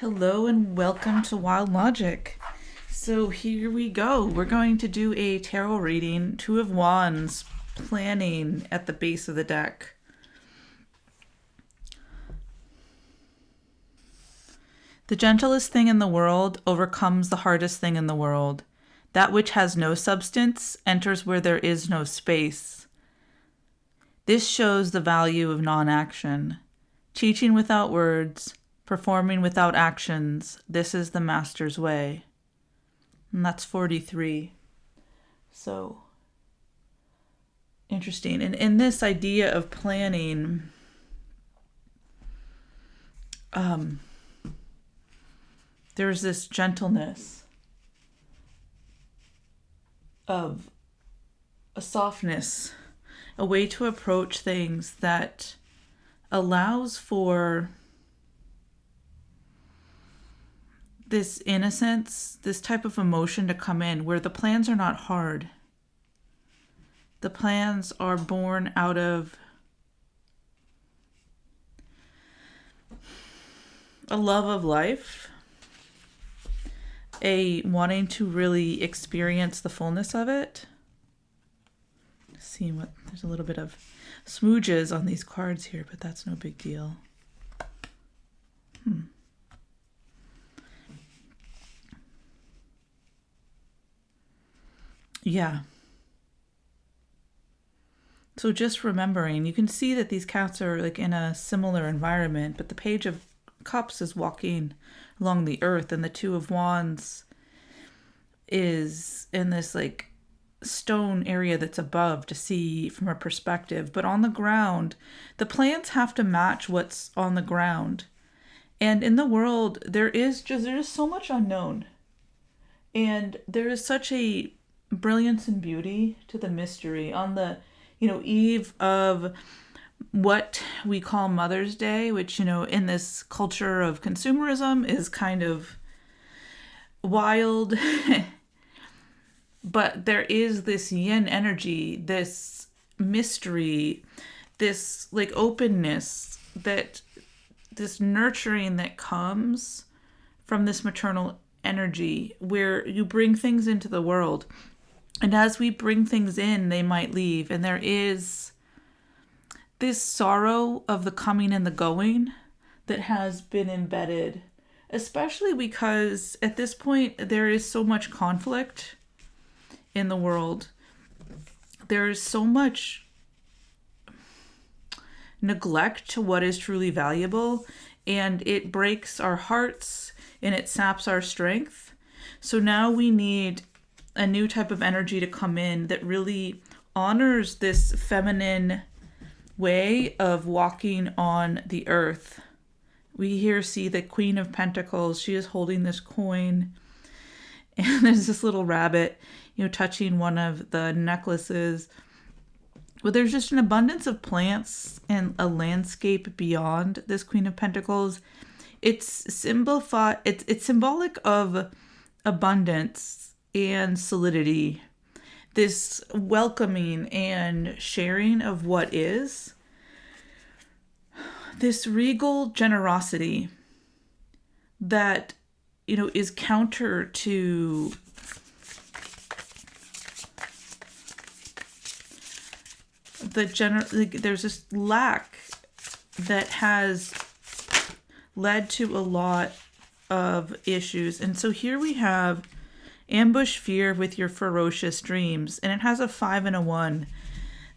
Hello and welcome to Wild Logic. So here we go. We're going to do a tarot reading, Two of Wands, planning at the base of the deck. The gentlest thing in the world overcomes the hardest thing in the world. That which has no substance enters where there is no space. This shows the value of non-action. Teaching without words, performing without actions, this is the master's way. And that's 43. So, interesting. And in this idea of planning, there's this gentleness of a softness, a way to approach things that allows for this innocence, this type of emotion to come in where the plans are not hard. The plans are born out of a love of life, a wanting to really experience the fullness of it. Seeing what, there's a little bit of smooches on these cards here, but that's no big deal. Yeah. So just remembering, you can see that these cats are like in a similar environment, but the Page of Cups is walking along the earth and the Two of Wands is in this like stone area that's above to see from a perspective. But on the ground, the plants have to match what's on the ground. And in the world, there's so much unknown. And there is such a brilliance and beauty to the mystery on the eve of what we call Mother's Day, which in this culture of consumerism is kind of wild. But there is this yin energy, this mystery, this like openness, that this nurturing that comes from this maternal energy where you bring things into the world. And as we bring things in, they might leave. And there is this sorrow of the coming and the going that has been embedded, especially because at this point, there is so much conflict in the world. There is so much neglect to what is truly valuable, and it breaks our hearts and it saps our strength. So now we need a new type of energy to come in that really honors this feminine way of walking on the earth. We here see the Queen of Pentacles. She is holding this coin, and there's this little rabbit, touching one of the necklaces. But there's just an abundance of plants and a landscape beyond this Queen of Pentacles. It's symbolic of abundance and solidity, this welcoming and sharing of what is, this regal generosity that is counter to there's this lack that has led to a lot of issues. And so here we have ambush fear with your ferocious dreams, and it has a 5 and a 1.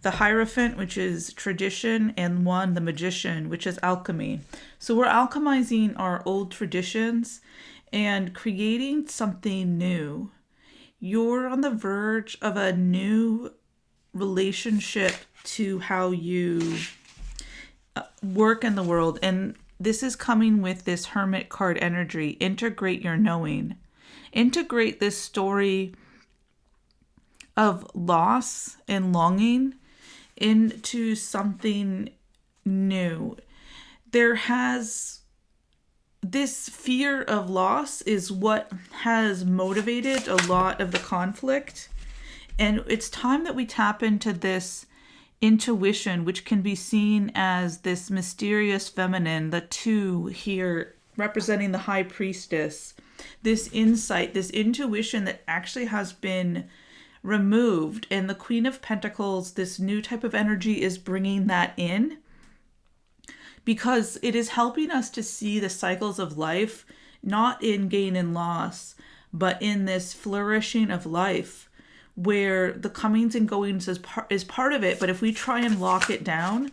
The Hierophant, which is tradition, and 1, the Magician, which is alchemy. So we're alchemizing our old traditions and creating something new. You're on the verge of a new relationship to how you work in the world, and this is coming with this Hermit card energy. Integrate your knowing. Integrate this story of loss and longing into something new. There has this fear of loss is what has motivated a lot of the conflict. And it's time that we tap into this intuition, which can be seen as this mysterious feminine, the two here representing the High Priestess, this insight, this intuition that actually has been removed. And the Queen of Pentacles, this new type of energy, is bringing that in, because it is helping us to see the cycles of life, not in gain and loss, but in this flourishing of life, where the comings and goings is part of it. But if we try and lock it down,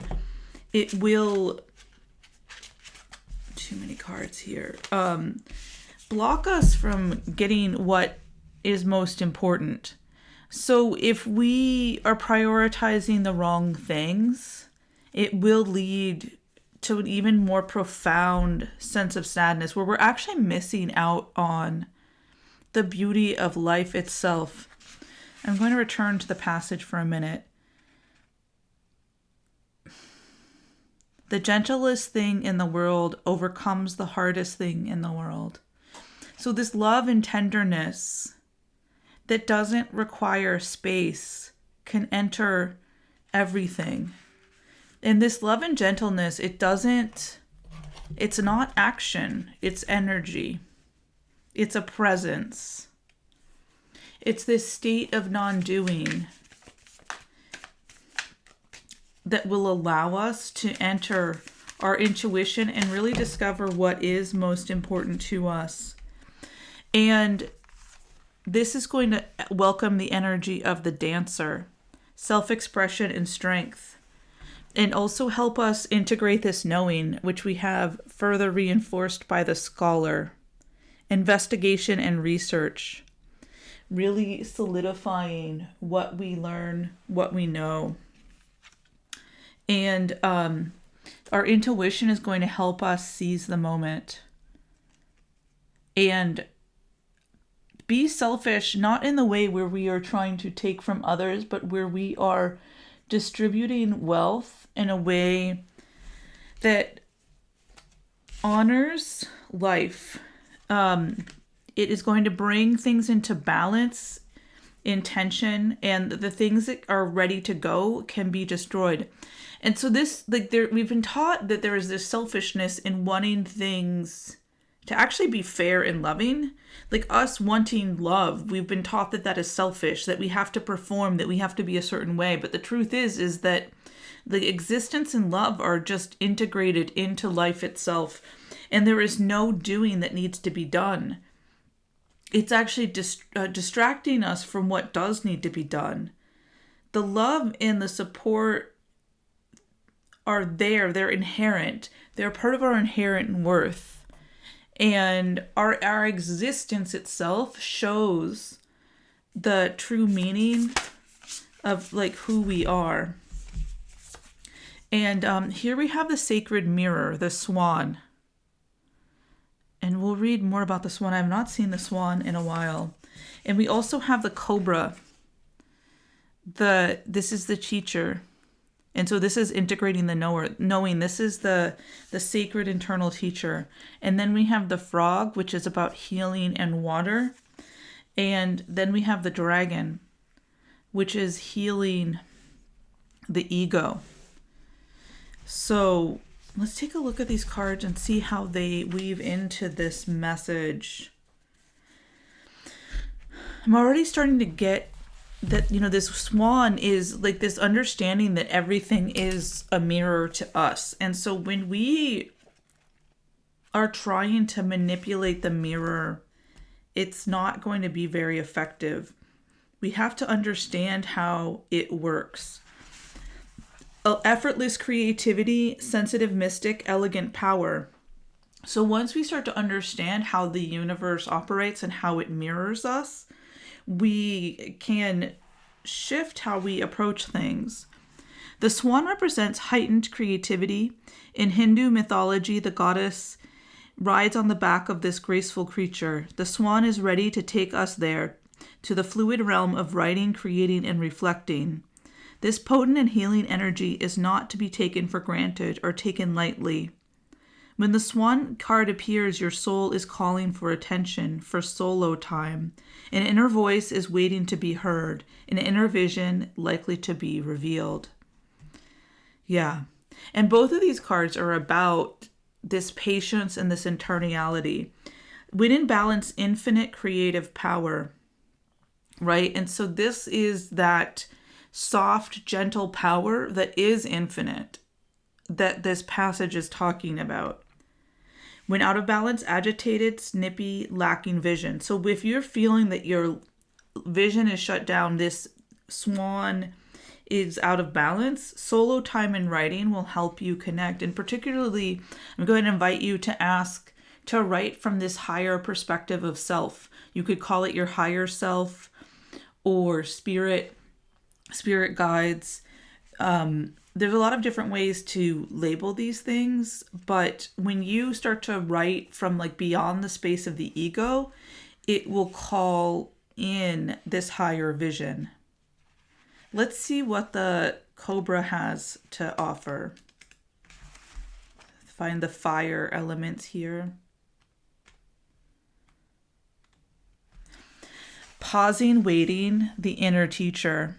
it will, too many cards here, block us from getting what is most important. So if we are prioritizing the wrong things, it will lead to an even more profound sense of sadness, where we're actually missing out on the beauty of life itself. I'm going to return to the passage for a minute. The gentlest thing in the world overcomes the hardest thing in the world. So this love and tenderness that doesn't require space can enter everything. And this love and gentleness, it's not action, it's energy. It's a presence. It's this state of non-doing that will allow us to enter our intuition and really discover what is most important to us. And this is going to welcome the energy of the dancer, self-expression and strength, and also help us integrate this knowing, which we have further reinforced by the scholar, investigation and research, really solidifying what we learn, what we know. And our intuition is going to help us seize the moment and be selfish, not in the way where we are trying to take from others, but where we are distributing wealth in a way that honors life. It is going to bring things into balance, intention, and the things that are ready to go can be destroyed. And so we've been taught that there is this selfishness in wanting things to actually be fair and loving. Like us wanting love, we've been taught that is selfish, that we have to perform, that we have to be a certain way. But the truth is that the existence and love are just integrated into life itself. And there is no doing that needs to be done. It's actually distracting us from what does need to be done. The love and the support are there. They're inherent. They're part of our inherent worth. And our existence itself shows the true meaning of like who we are. And here we have the sacred mirror, the Swan. And we'll read more about the Swan. I have not seen the Swan in a while. And we also have the Cobra. This is the teacher. And so this is integrating the knowing. This is the sacred internal teacher. And then we have the frog, which is about healing and water. And then we have the dragon, which is healing the ego. So let's take a look at these cards and see how they weave into this message. I'm already starting to get that, this Swan is like this understanding that everything is a mirror to us. And so when we are trying to manipulate the mirror, it's not going to be very effective. We have to understand how it works. Effortless creativity, sensitive mystic, elegant power. So once we start to understand how the universe operates and how it mirrors us, we can shift how we approach things. The Swan represents heightened creativity. In Hindu mythology, the goddess rides on the back of this graceful creature. The Swan is ready to take us there, to the fluid realm of writing, creating, and reflecting. This potent and healing energy is not to be taken for granted or taken lightly. When the Swan card appears, your soul is calling for attention, for solo time. An inner voice is waiting to be heard, an inner vision likely to be revealed. Yeah. And both of these cards are about this patience and this internality. When in balance, infinite creative power, right? And so this is that soft, gentle power that is infinite that this passage is talking about. When out of balance, agitated, snippy, lacking vision. So if you're feeling that your vision is shut down, this Swan is out of balance, solo time in writing will help you connect. And particularly, I'm going to invite you to ask to write from this higher perspective of self. You could call it your higher self or spirit guides. There's a lot of different ways to label these things, but when you start to write from like beyond the space of the ego, it will call in this higher vision. Let's see what the Cobra has to offer. Find the fire elements here. Pausing, waiting, the inner teacher.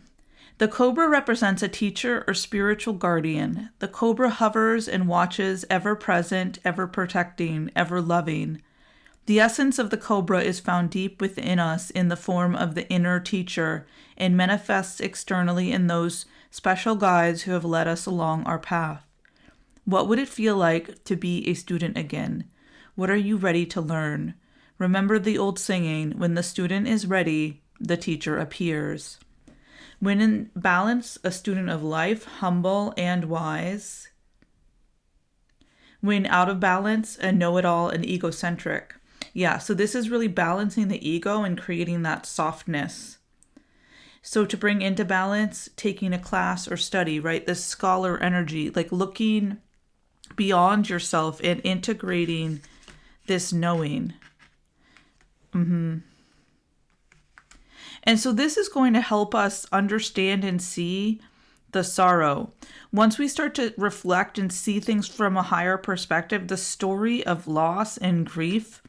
The Cobra represents a teacher or spiritual guardian. The Cobra hovers and watches, ever present, ever protecting, ever loving. The essence of the Cobra is found deep within us in the form of the inner teacher and manifests externally in those special guides who have led us along our path. What would it feel like to be a student again? What are you ready to learn? Remember the old saying, when the student is ready, the teacher appears. When in balance, a student of life, humble and wise. When out of balance, a know-it-all and egocentric. Yeah, so this is really balancing the ego and creating that softness. So to bring into balance, taking a class or study, right? This scholar energy, like looking beyond yourself and integrating this knowing. And so this is going to help us understand and see the sorrow. Once we start to reflect and see things from a higher perspective, the story of loss and grief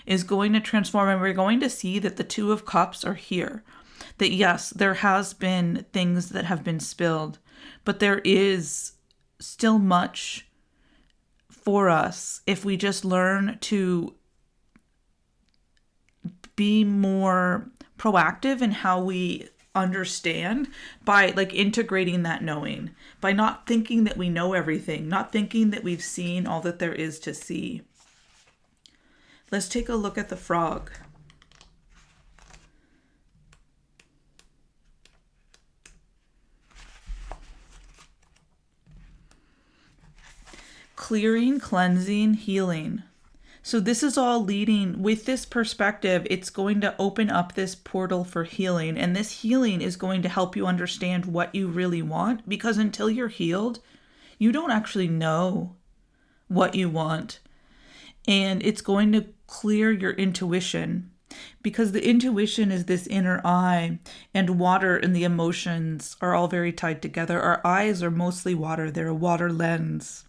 is going to transform, and we're going to see that the Two of Cups are here. That yes, there has been things that have been spilled, but there is still much for us if we just learn to be more proactive in how we understand by like integrating that knowing, by not thinking that we know everything, not thinking that we've seen all that there is to see. Let's take a look at the frog. Clearing, cleansing, healing. So this is all leading with this perspective. It's going to open up this portal for healing. And this healing is going to help you understand what you really want. Because until you're healed, you don't actually know what you want. And it's going to clear your intuition. Because the intuition is this inner eye. And water and the emotions are all very tied together. Our eyes are mostly water. They're a water lens.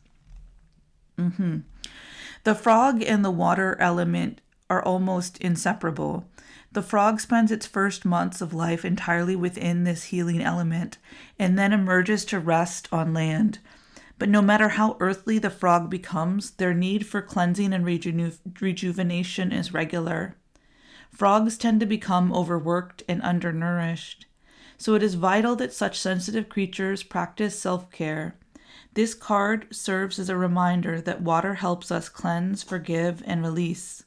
The frog and the water element are almost inseparable. The frog spends its first months of life entirely within this healing element and then emerges to rest on land. But no matter how earthly the frog becomes, their need for cleansing and rejuvenation is regular. Frogs tend to become overworked and undernourished. So it is vital that such sensitive creatures practice self-care. This card serves as a reminder that water helps us cleanse, forgive, and release.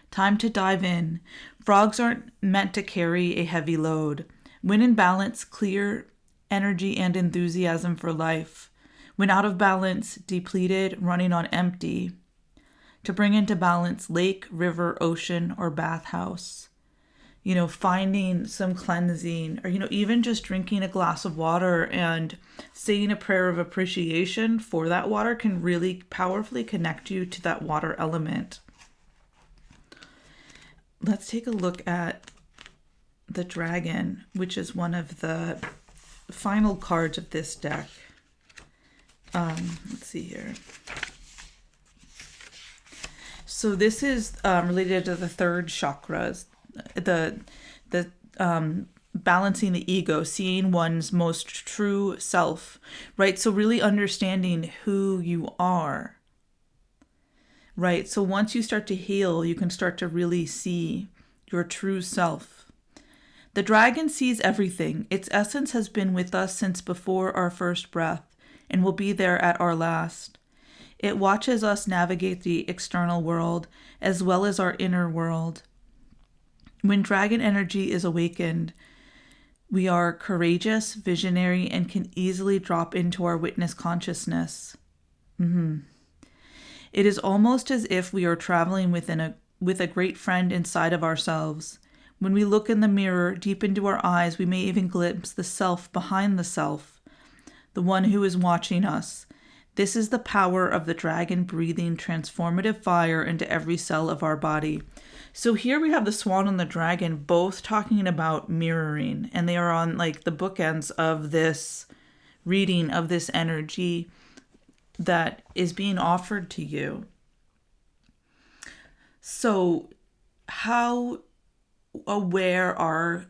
Time to dive in. Frogs aren't meant to carry a heavy load. When in balance, clear energy and enthusiasm for life. When out of balance, depleted, running on empty. To bring into balance, lake, river, ocean, or bathhouse. Finding some cleansing, or, even just drinking a glass of water and saying a prayer of appreciation for that water can really powerfully connect you to that water element. Let's take a look at the dragon, which is one of the final cards of this deck. Let's see here. So this is related to the third chakras. The balancing the ego, seeing one's most true self, right? So really understanding who you are. right? So once you start to heal, you can start to really see your true self. The dragon sees everything. Its essence has been with us since before our first breath and will be there at our last. It watches us navigate the external world as well as our inner world. When dragon energy is awakened, we are courageous, visionary, and can easily drop into our witness consciousness. It is almost as if we are traveling with a great friend inside of ourselves. When we look in the mirror, deep into our eyes, we may even glimpse the self behind the self, the one who is watching us. This is the power of the dragon breathing transformative fire into every cell of our body. So here we have the swan and the dragon both talking about mirroring, and they are on like the bookends of this reading of this energy that is being offered to you. So how aware are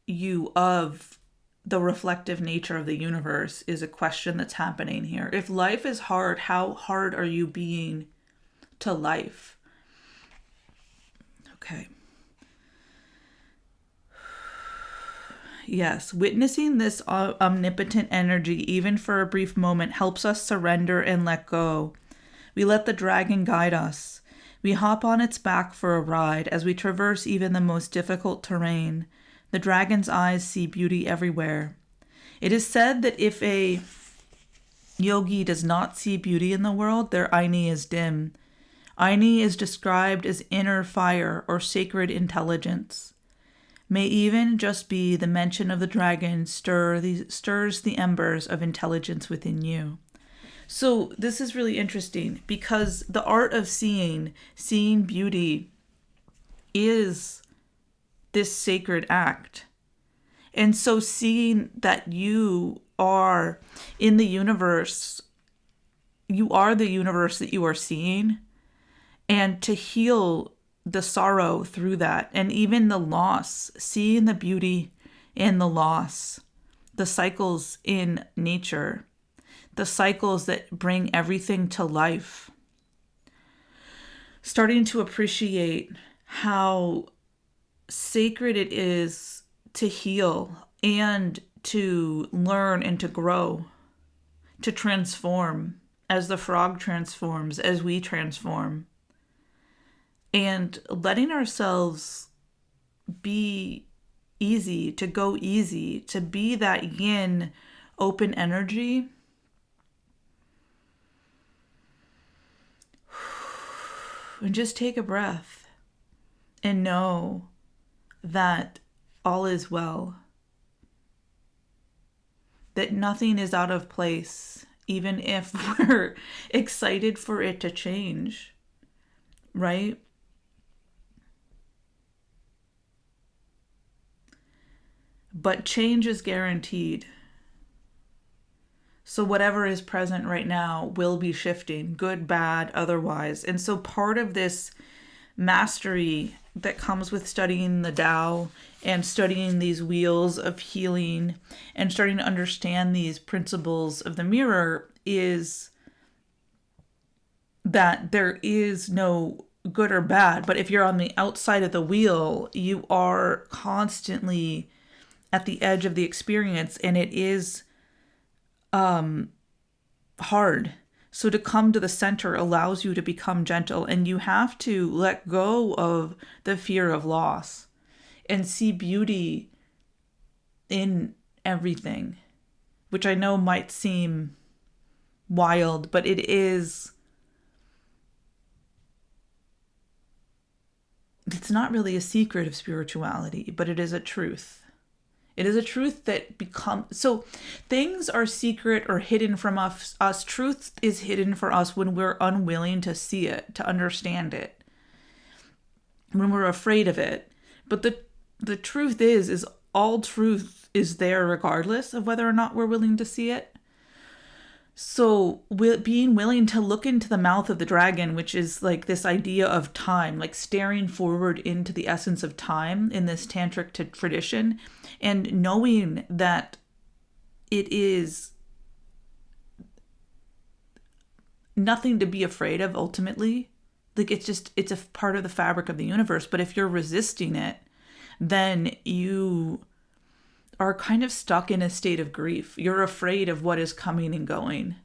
you of the reflective nature of the universe is a question that's happening here. If life is hard, how hard are you being to life? Okay. Yes, witnessing this omnipotent energy, even for a brief moment, helps us surrender and let go. We let the dragon guide us. We hop on its back for a ride as we traverse even the most difficult terrain. The dragon's eyes see beauty everywhere. It is said that if a yogi does not see beauty in the world, their Aini is dim. Aini is described as inner fire or sacred intelligence. May even just be the mention of the dragon stirs the embers of intelligence within you. So this is really interesting because the art of seeing beauty is this sacred act. And so seeing that you are in the universe, you are the universe that you are seeing, and to heal the sorrow through that, and even the loss, seeing the beauty in the loss, the cycles in nature, the cycles that bring everything to life. Starting to appreciate how sacred it is to heal and to learn and to grow, to transform as the frog transforms, as we transform. And letting ourselves be easy, to go easy, to be that yin open energy. And just take a breath and know that all is well. That nothing is out of place, even if we're excited for it to change, right? But change is guaranteed. So whatever is present right now will be shifting, good, bad, otherwise. And so part of this mastery that comes with studying the Tao and studying these wheels of healing and starting to understand these principles of the mirror is that there is no good or bad. But if you're on the outside of the wheel, you are constantly at the edge of the experience, and it is hard. So to come to the center allows you to become gentle, and you have to let go of the fear of loss and see beauty in everything, which I know might seem wild, but it's not really a secret of spirituality, but it is a truth. It is a truth that so things are secret or hidden from us. Truth is hidden for us when we're unwilling to see it, to understand it, when we're afraid of it. But the truth is all truth is there regardless of whether or not we're willing to see it. So being willing to look into the mouth of the dragon, which is like this idea of time, like staring forward into the essence of time in this tantric tradition, and knowing that it is nothing to be afraid of ultimately, Like, it's a part of the fabric of the universe. But if you're resisting it, then you are kind of stuck in a state of grief. You're afraid of what is coming and going.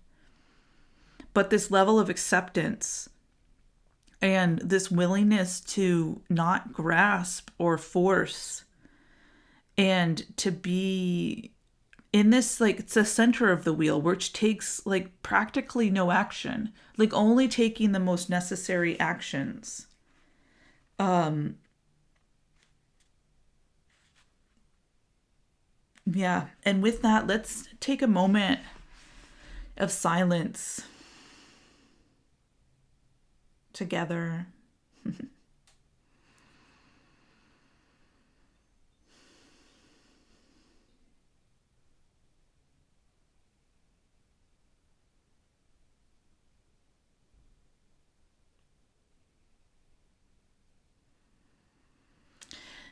But this level of acceptance and this willingness to not grasp or force, and to be in this, like, it's the center of the wheel, which takes like practically no action, like only taking the most necessary actions. Yeah. And with that, let's take a moment of silence together.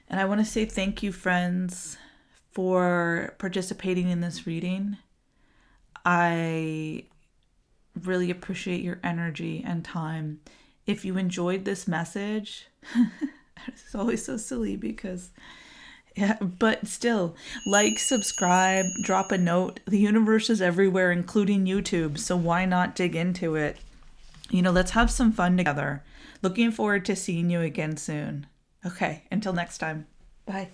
And I want to say thank you, friends, for participating in this reading. I really appreciate your energy and time. If you enjoyed this message, it's always so silly because, yeah, but still, like, subscribe, drop a note. The universe is everywhere, including YouTube, so why not dig into it? Let's have some fun together. Looking forward to seeing you again soon. Okay, until next time. Bye.